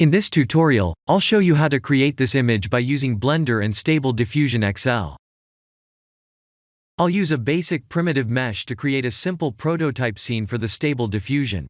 In this tutorial, I'll show you how to create this image by using Blender and Stable Diffusion XL. I'll use a basic primitive mesh to create a simple prototype scene for the Stable Diffusion.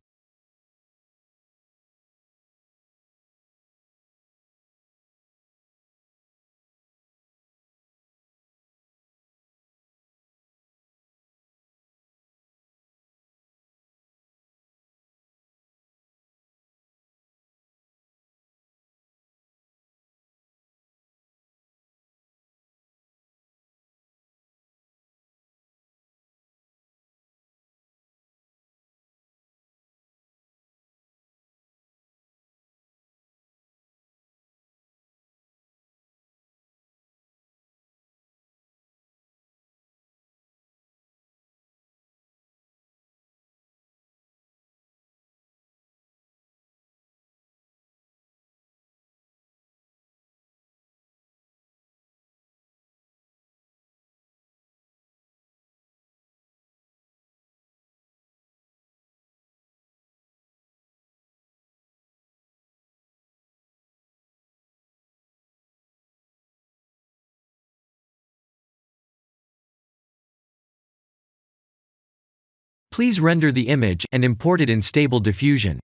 Please render the image and import it in Stable Diffusion.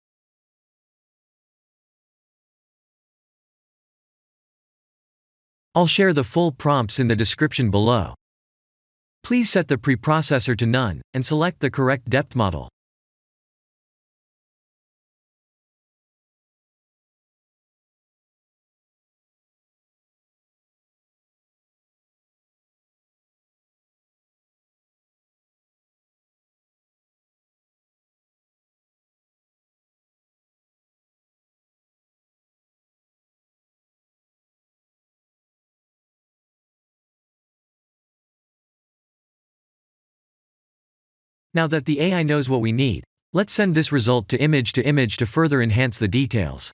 I'll share the full prompts in the description below. Please set the preprocessor to none, and select the correct depth model. Now that the AI knows what we need, let's send this result to image to further enhance the details.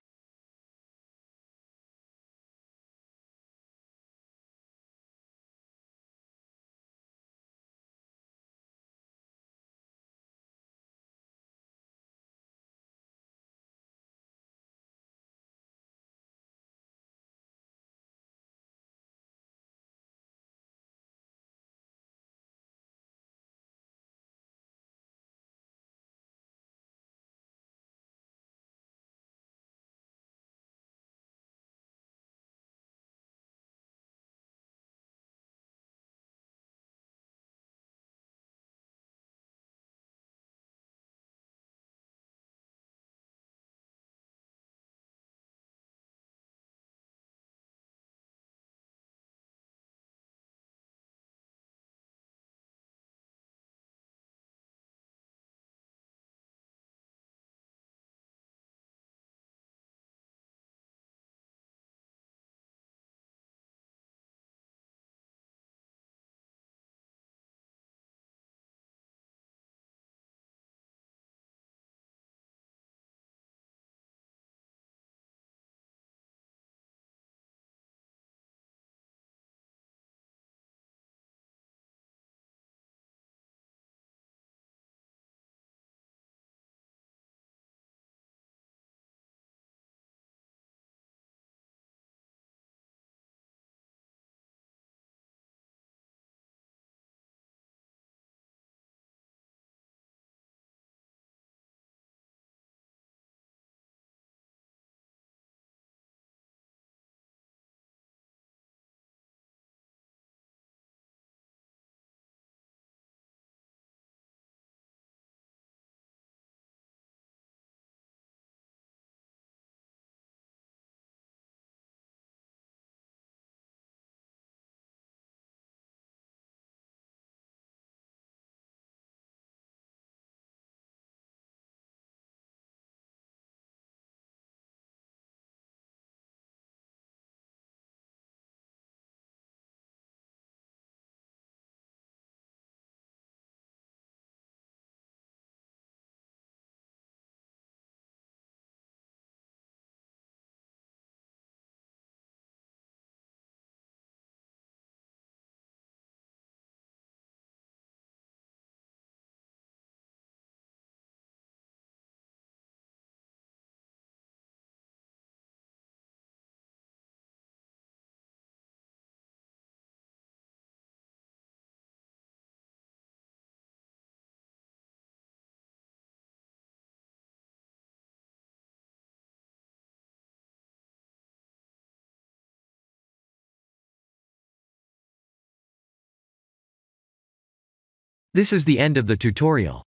This is the end of the tutorial.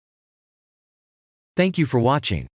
Thank you for watching.